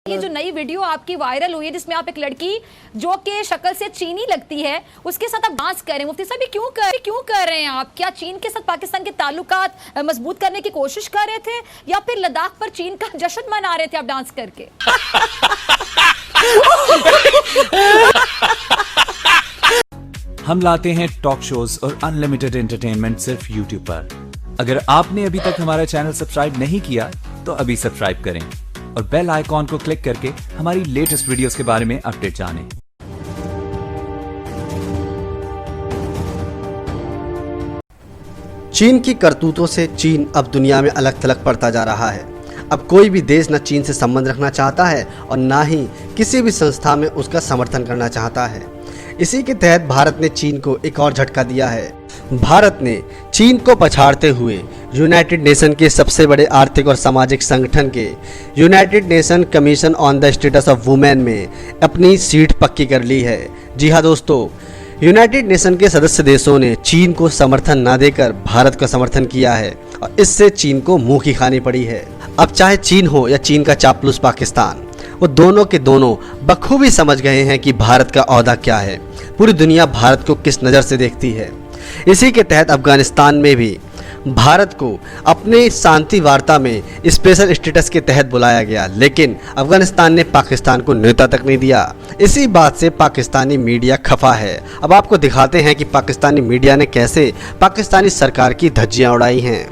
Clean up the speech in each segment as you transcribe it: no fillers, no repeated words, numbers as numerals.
ये जो नई वीडियो आपकी वायरल हुई है जिसमें आप एक लड़की जो कि शक्ल से चीनी लगती है उसके साथ आप डांस कर रहे हैं, मुफ्ती साहब ये क्यों कर रहे हैं आप? क्या चीन के साथ पाकिस्तान के ताल्लुकात मजबूत करने की कोशिश कर रहे थे या फिर लद्दाख पर चीन का जश्न मना रहे थे आप डांस करके? हम लाते हैं टॉक शोज और अनलिमिटेड एंटरटेनमेंट सिर्फ YouTube पर। अगर आपने अभी तक हमारा चैनल सब्सक्राइब नहीं किया तो अभी सब्सक्राइब करें और बेल आइकॉन को क्लिक करके हमारी लेटेस्ट वीडियोस के बारे में अपडेट जानें। चीन की करतूतों से चीन अब दुनिया में अलग थलग पड़ता जा रहा है। अब कोई भी देश न चीन से संबंध रखना चाहता है और ना ही किसी भी संस्था में उसका समर्थन करना चाहता है। इसी के तहत भारत ने चीन को एक और झटका दिया है। भारत ने चीन को पछाड़ते हुए यूनाइटेड नेशन के सबसे बड़े आर्थिक और सामाजिक संगठन के United nation commission on the status of women में अपनी सीट पक्की कर ली है। जी हाँ दोस्तों, यूनाइटेड नेशन के सदस्य देशों ने चीन को समर्थन न देकर भारत का समर्थन किया है और इससे चीन को मुंह की खानी पड़ी है। अब चाहे चीन हो या चीन का चापलूस पाकिस्तान, वो दोनों के दोनों बखूबी समझ गए हैं कि भारत का औहदा क्या है, पूरी दुनिया भारत को किस नज़र से देखती है। इसी के तहत अफगानिस्तान में भी भारत को अपने शांति वार्ता में स्पेशल स्टेटस के तहत बुलाया गया, लेकिन अफगानिस्तान ने पाकिस्तान को न्योता तक नहीं दिया। इसी बात से पाकिस्तानी मीडिया खफा है। अब आपको दिखाते हैं कि पाकिस्तानी मीडिया ने कैसे पाकिस्तानी सरकार की धज्जियां उड़ाई हैं।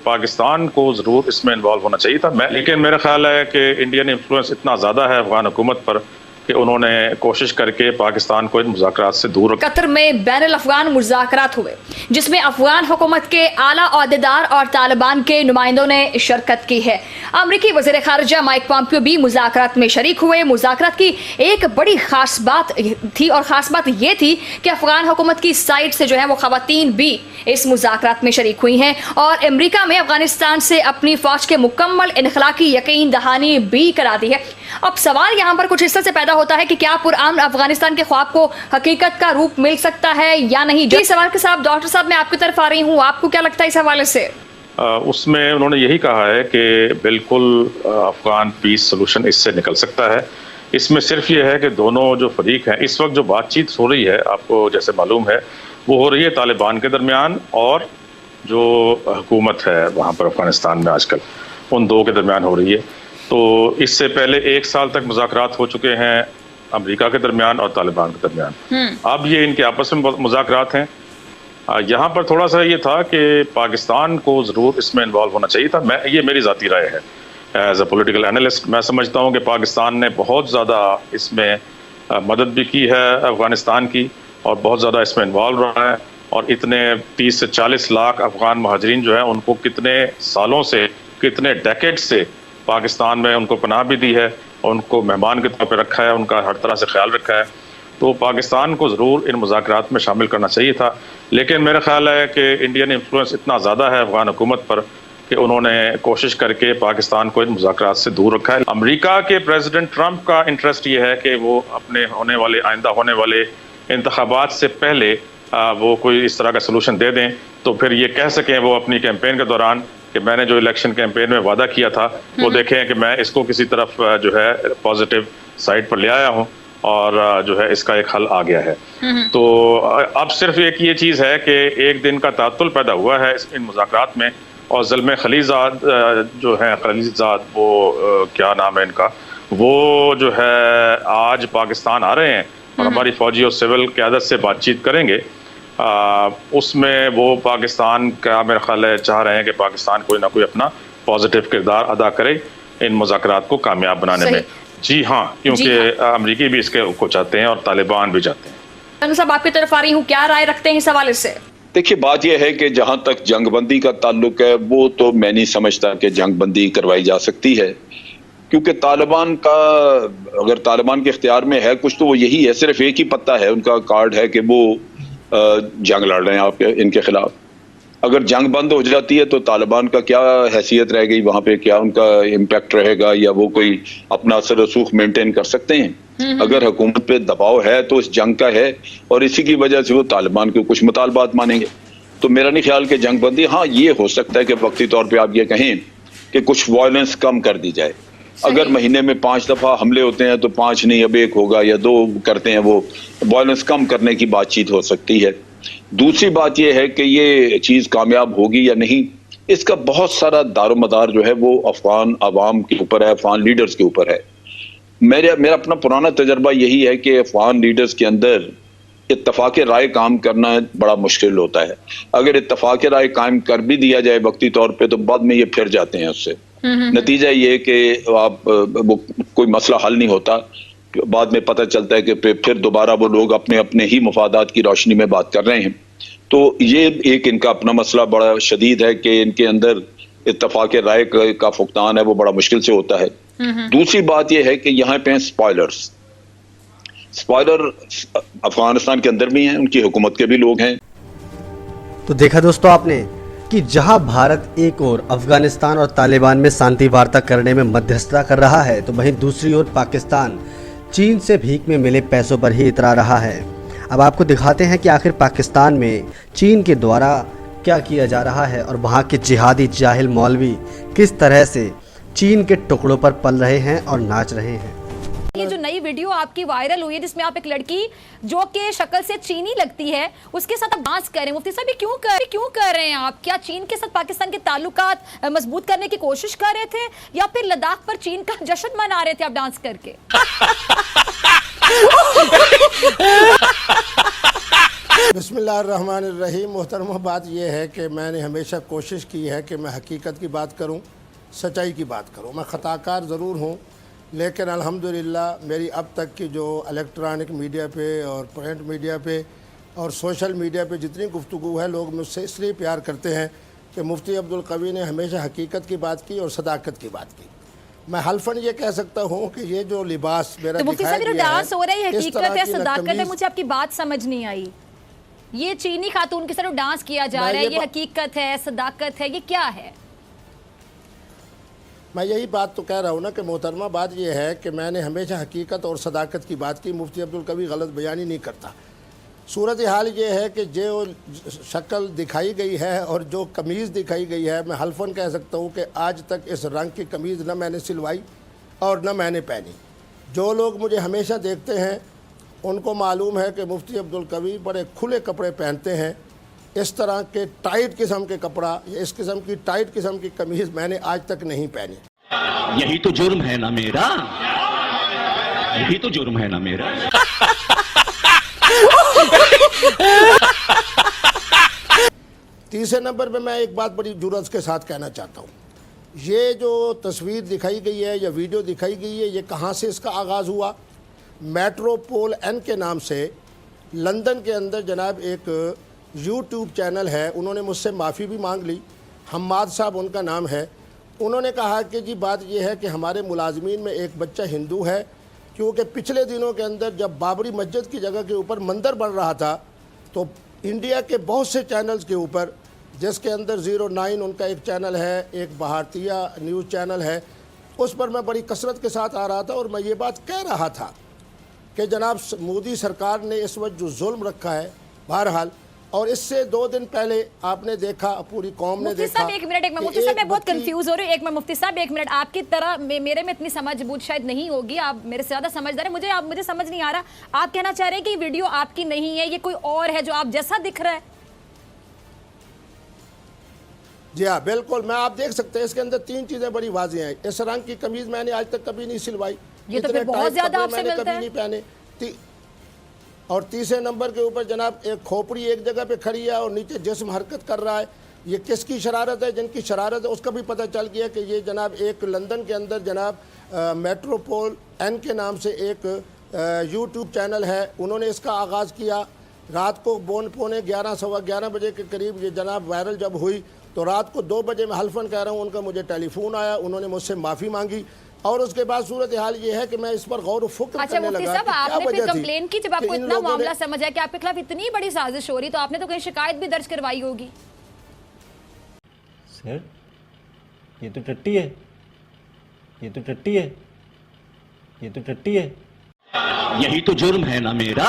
पाकिस्तान को ज़रूर इसमें इन्वॉल्व होना चाहिए था, लेकिन मेरा ख्याल है कि इंडियन इन्फ्लुएंस इतना ज़्यादा है अफगान हुकूमत पर कि उन्होंने कोशिश करके पाकिस्तान को इन मुज़ाकरात से दूर रखा। कतर में बैनुल अफ़गान मुज़ाकरात हुए जिसमें अफगान हुकूमत के आला ओहदेदार और तालिबान के नुमाइंदों ने शिरकत की है। अमरीकी वज़ीर ख़ारिजा माइक पॉम्पियो भी मुज़ाकरात में शरीक हुए। मुज़ाकरात की एक बड़ी ख़ास बात थी और ख़ास बात ये थी कि अफगान हुकूमत की साइड से जो है वो ख़वातीन भी इस मुज़ाकरात में शरीक हुई हैं और अमरीका में अफगानिस्तान से अपनी फ़ौज के मुकम्मल इनखला की यकीन दहानी भी करा दी है। अब सवाल यहाँ पर कुछ हिस्से से पैदा होता है कि क्या पुरअमन अफगानिस्तान के ख्वाब को हकीकत का रूप मिल सकता है या नहीं। जी सवाल के साथ डॉक्टर साहब मैं आपकी तरफ आ रही हूँ, आपको क्या लगता है इस हवाले से? उसमें उन्होंने यही कहा है कि बिल्कुल अफगान पीस सोल्यूशन इससे निकल सकता है। इसमें सिर्फ ये है कि दोनों जो फरीक हैं इस वक्त जो बातचीत हो रही है, आपको जैसे मालूम है, वो हो रही है तालिबान के दरमियान और जो हुकूमत है वहाँ पर अफगानिस्तान में आजकल, उन दो के दरमियान हो रही है। तो इससे पहले 1 साल तक मुज़ाकरात हो चुके हैं अमेरिका के दरमियान और तालिबान के दरमियान। अब ये इनके आपस में मुज़ाकरात हैं। यहाँ पर थोड़ा सा ये था कि पाकिस्तान को ज़रूर इसमें इन्वॉल्व होना चाहिए था। ये मेरी ज़ाती राय है। एज अ पॉलिटिकल एनालिस्ट मैं समझता हूँ कि पाकिस्तान ने बहुत ज़्यादा इसमें मदद भी की है अफ़गानिस्तान की और बहुत ज़्यादा इसमें इन्वॉल्व रहा है और इतने 30 से 40 लाख अफ़गान महाजरीन जो हैं उनको कितने सालों से, कितने डेकेड से पाकिस्तान में उनको पनाह भी दी है और उनको मेहमान के तौर पर रखा है, उनका हर तरह से ख्याल रखा है। तो पाकिस्तान को ज़रूर इन मुज़ाकरात में शामिल करना चाहिए था, लेकिन मेरा ख्याल है कि इंडियन इन्फ्लुएंस इतना ज़्यादा है अफगान हुकूमत पर कि उन्होंने कोशिश करके पाकिस्तान को इन मुज़ाकरात से दूर रखा है। अमेरिका के प्रेसिडेंट ट्रंप का इंटरेस्ट ये है कि वो अपने आइंदा होने वाले इंतखाबात से पहले वो कोई इस तरह का सलूशन दे दें तो फिर ये कह सकें वो अपनी कैंपेन के दौरान कि मैंने जो इलेक्शन कैंपेन में वादा किया था वो देखें कि मैं इसको किसी तरफ जो है पॉजिटिव साइड पर ले आया हूँ और जो है इसका एक हल आ गया है। तो अब सिर्फ एक ये चीज़ है कि एक दिन का तातुल पैदा हुआ है इन मुज़ाकरात में और ज़ल्मे खलीज़ाद जो है खलीज़ाद वो क्या नाम है इनका, वो जो है आज पाकिस्तान आ रहे हैं और हमारी फ़ौजी और सिविल क़यादत से बातचीत करेंगे। उसमें वो पाकिस्तान का मेरा ख्याल है चाह रहे हैं कि पाकिस्तान कोई ना कोई अपना पॉजिटिव किरदार अदा करे इन मुज़ाकरात को कामयाब बनाने में। जी हाँ, क्योंकि अमरीकी भी इसके को चाहते हैं और तालिबान भी चाहते हैं। साहब आपकी तरफ आ रही हूँ, क्या राय रखते हैं इस हवाले से? देखिए, बात यह है कि जहां तक जंगबंदी का ताल्लुक है वो तो मैं नहीं समझता कि जंगबंदी करवाई जा सकती है, क्योंकि तालिबान का अगर तालिबान के इख्तियार में है कुछ तो वो यही है, सिर्फ एक ही पत्ता है, उनका कार्ड है कि वो जंग लड़ रहे हैं आपके इनके खिलाफ। अगर जंग बंद हो जाती है तो तालिबान का क्या हैसियत रह गई वहां पे, क्या उनका इम्पैक्ट रहेगा या वो कोई अपना असर रसूख मेंटेन कर सकते हैं? अगर हुकूमत पे दबाव है तो इस जंग का है और इसी की वजह से वो तालिबान के कुछ मुतालबात मानेंगे। तो मेरा नहीं ख्याल कि जंग बंदी, हाँ ये हो सकता है कि वक्ती तौर पर आप ये कहें कि कुछ वायलेंस कम कर दी जाए, अगर महीने में 5 दफा हमले होते हैं तो 5 नहीं, अब 1 होगा या 2 करते हैं, वो वायलेंस कम करने की बातचीत हो सकती है। दूसरी बात यह है कि ये चीज कामयाब होगी या नहीं, इसका बहुत सारा दारोमदार जो है वो अफगान अवाम के ऊपर है, अफगान लीडर्स के ऊपर है। मेरा अपना पुराना तजर्बा यही है कि अफगान लीडर्स के अंदर इत्तफाक राय काम करना बड़ा मुश्किल होता है। अगर इत्तफाक राय कायम कर भी दिया जाए वक्ती तौर पे, तो बाद में ये फिर जाते हैं उससे। नतीजा ये कि आप वो कोई मसला हल नहीं होता, बाद में पता चलता है कि फिर दोबारा वो लोग अपने अपने ही मफादात की रोशनी में बात कर रहे हैं। तो ये एक इनका अपना मसला बड़ा शदीद है कि इनके अंदर इत्तफाक राय का फुकतान है वो बड़ा मुश्किल से होता है। दूसरी बात यह है कि यहाँ पे स्पॉयलर अफगानिस्तान के अंदर भी हैं, उनकी हुकूमत के भी लोग हैं। तो देखा दोस्तों आपने कि जहां भारत एक ओर अफगानिस्तान और तालिबान में शांति वार्ता करने में मध्यस्थता कर रहा है, तो वहीं दूसरी ओर पाकिस्तान चीन से भीख में मिले पैसों पर ही इतरा रहा है। अब आपको दिखाते हैं कि आखिर पाकिस्तान में चीन के द्वारा क्या किया जा रहा है और वहाँ के जिहादी जाहिल मौलवी किस तरह से चीन के टुकड़ों पर पल रहे हैं और नाच रहे हैं। ये जो नई वीडियो आपकी वायरल हुई है जिसमें आप एक लड़की जो कि शक्ल से चीनी लगती है उसके साथ आप डांस कर रहे हैं, मुफ्ती साहब ये क्यों कर रहे हैं आप? क्या चीन के साथ पाकिस्तान के ताल्लुकात मजबूत करने की कोशिश कर रहे थे या फिर लद्दाख पर चीन का जश्न मना रहे थे आप डांस करके? बिस्मिल्लाहिर्रहमानिर्रहीम। मोहतरमा, बात यह है कि मैंने हमेशा कोशिश की है कि मैं हकीकत की बात करूं, सच्चाई की बात करूं। मैं ख़ताकार ज़रूर हूं, लेकिन अल्हम्दुलिल्लाह मेरी अब तक की जो इलेक्ट्रॉनिक मीडिया पे और प्रिंट मीडिया पे और सोशल मीडिया पे जितनी गुफ्तगू है, लोग मुझसे इसलिए प्यार करते हैं कि मुफ्ती अब्दुल कवी ने हमेशा हकीकत की बात की और सदाकत की बात की। मैं हल्फन ये कह सकता हूँ कि ये जो लिबास मेरा दिखाया गया है, डांस हो रहा है, हकीकत है, सदाकत है, मुझे आपकी बात समझ नहीं आई। ये चीनी खातून के साथ डांस किया जा रहा है, ये हकीकत है, सदाकत है, ये क्या है? मैं यही बात तो कह रहा हूँ ना कि मोहतरमा, बात यह है कि मैंने हमेशा हकीकत और सदाकत की बात की। मुफ्ती अब्दुल कवी गलत बयानी नहीं करता। सूरत हाल ये है कि जो शक्ल दिखाई गई है और जो कमीज़ दिखाई गई है, मैं हल्फन कह सकता हूँ कि आज तक इस रंग की कमीज़ न मैंने सिलवाई और न मैंने पहनी। जो लोग मुझे हमेशा देखते हैं उनको मालूम है कि मुफ्ती अब्दुल कवी बड़े खुले कपड़े पहनते हैं। इस तरह के टाइट किस्म के कपड़ा या इस किस्म की टाइट किस्म की कमीज़ मैंने आज तक नहीं पहनी। यही तो जुर्म है ना मेरा, यही तो जुर्म है ना मेरा। तीसरे नंबर पे मैं एक बात बड़ी जुर्रत के साथ कहना चाहता हूँ। ये जो तस्वीर दिखाई गई है या वीडियो दिखाई गई है, ये कहाँ से इसका आगाज़ हुआ? मेट्रोपोल एन के नाम से लंदन के अंदर जनाब एक यूट्यूब चैनल है, उन्होंने मुझसे माफ़ी भी मांग ली। हम्माद साहब उनका नाम है। उन्होंने कहा कि जी बात यह है कि हमारे मुलाजमीन में एक बच्चा हिंदू है, क्योंकि पिछले दिनों के अंदर जब बाबरी मस्जिद की जगह के ऊपर मंदिर बन रहा था तो इंडिया के बहुत से चैनल्स के ऊपर, जिसके अंदर 09 उनका एक चैनल है, एक भारतीय न्यूज़ चैनल है, उस पर मैं बड़ी कसरत के साथ आ रहा था और मैं ये बात कह रहा था कि जनाब मोदी सरकार ने इस वक्त जो जुल्म रखा है, बहरहाल, और इससे 2 दिन पहले आपने देखा, पूरी कौम ने देखा। एक मिनट मुफ्ती साहब, मैं बहुत कंफ्यूज हो रही हूँ। एक मिनट मुफ्ती साहब, एक मिनट। आपकी तरह मेरे में इतनी समझ बूझ शायद नहीं होगी, आप मेरे से ज़्यादा समझदार हैं। मुझे समझ नहीं आ रहा, आप कहना चाह रहे हैं कि वीडियो आपकी नहीं है, ये कोई और है जो आप जैसा दिख रहा है? जी हाँ, बिल्कुल। मैं आप देख सकते हैं इसके अंदर 3 चीज़ें बड़ी वाज़ेह हैं। इस रंग की कमीज़ मैंने आज तक कभी नहीं सिलवाई, ये तो फिर बहुत ज़्यादा आपसे मिलता है। कभी नहीं पहने। और तीसरे नंबर के ऊपर जनाब एक खोपड़ी एक जगह पे खड़ी है और नीचे जिस्म हरकत कर रहा है। ये किसकी शरारत है? जिनकी शरारत है उसका भी पता चल गया कि ये जनाब एक लंदन के अंदर जनाब मेट्रोपोल एन के नाम से एक यूट्यूब चैनल है, उन्होंने इसका आगाज़ किया। रात को 11:15 सवा 11 बजे के करीब ये जनाब वायरल जब हुई तो रात को 2 बजे मैं हल्फन कह रहा हूँ, उनका मुझे टेलीफोन आया, उन्होंने मुझसे माफ़ी मांगी और उसके बाद सूरत हाल ये है कि मैं इस पर गौर फ़िक्र करने लगा। अच्छा, आपने फिर कंप्लेन की जब आपको इतना मामला समझ आया कि आपके खिलाफ इतनी बड़ी साजिश हो रही, तो आपने तो कहीं शिकायत भी दर्ज करवाई होगी? सर, ये तो टट्टी है, ये तो टट्टी है, ये तो टट्टी है। यही तो जुर्म है ना मेरा,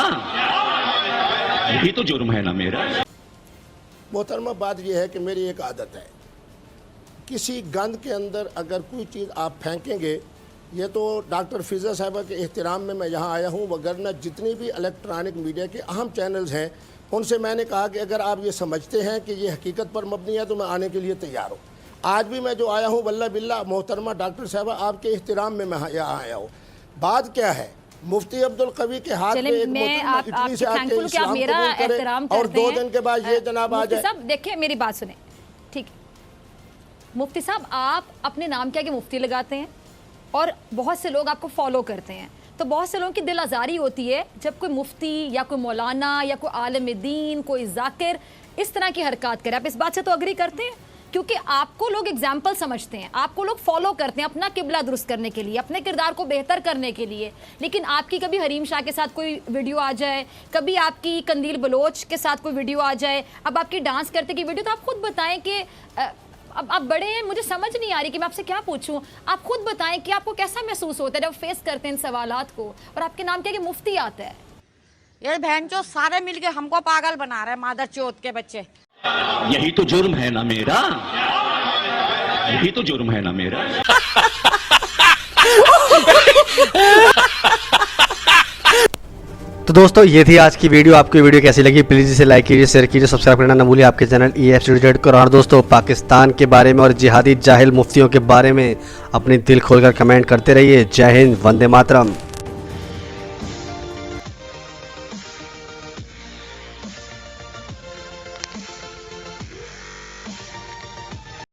यही तो जुर्म है ना मेरा। मोहतरमा, बात यह है कि मेरी एक आदत है, किसी गंद के अंदर अगर कोई चीज़ आप फेंकेंगे ये तो डॉक्टर फिज़ा साहिबा के एहतराम में मैं यहाँ आया हूँ, वगरना जितनी भी इलेक्ट्रॉनिक मीडिया के अहम चैनल्स हैं उनसे मैंने कहा कि अगर आप ये समझते हैं कि ये हकीकत पर मबनी है तो मैं आने के लिए तैयार हूँ। आज भी मैं जो आया हूँ वल्ला बिल्ला मोहतरमा डॉक्टर साहिबा आपके एहतराम में मैं यहाँ आया हूँ। बात क्या है, मुफ्ती अब्दुल कवी के हाथ में एक मोहतरमा इटली से आके इस्लाम कबूल करे और 2 दिन के बाद ये जनाब आ जाए। साहब देखिए मेरी बात सुने, ठीक है मुफ्ती साहब, आप अपने नाम के आगे मुफ्ती लगाते हैं और बहुत से लोग आपको फॉलो करते हैं, तो बहुत से लोगों की दिल आज़ारी होती है जब कोई मुफ्ती या कोई मौलाना या कोई आलिम दीन, कोई जाकिर इस तरह की हरकत करे। आप इस बात से तो अग्री करते हैं? क्योंकि आपको लोग एग्जाम्पल समझते हैं, आपको लोग फॉलो करते हैं अपना किबला दुरुस्त करने के लिए, अपने किरदार को बेहतर करने के लिए। लेकिन आपकी कभी हरीम शाह के साथ कोई वीडियो आ जाए, कभी आपकी कंदील बलोच के साथ कोई वीडियो आ जाए, अब आपकी डांस करते की वीडियो, तो आप खुद बताएं कि अब आप बड़े हैं, मुझे समझ नहीं आ रही कि मैं आपसे क्या पूछूं। आप खुद बताएं कि आपको कैसा महसूस होता है जब फेस करते हैं इन सवालात को और आपके नाम के आगे मुफ्ती आता है। ये बहनचोद सारे मिलके हमको पागल बना रहे हैं, मादर चौथ के बच्चे। यही तो जुर्म है ना मेरा, यही तो जुर्म है ना मेरा। तो दोस्तों ये थी आज की वीडियो। आपकी वीडियो कैसी लगी प्लीज़ इसे लाइक कीजिए, शेयर कीजिए, सब्सक्राइब करना ना भूलिए आपके चैनल EFCD को। और दोस्तों पाकिस्तान के बारे में और जिहादी जाहिल मुफ्तियों के बारे में अपनी दिल खोलकर कमेंट करते रहिए। जय हिंद, वंदे मातरम।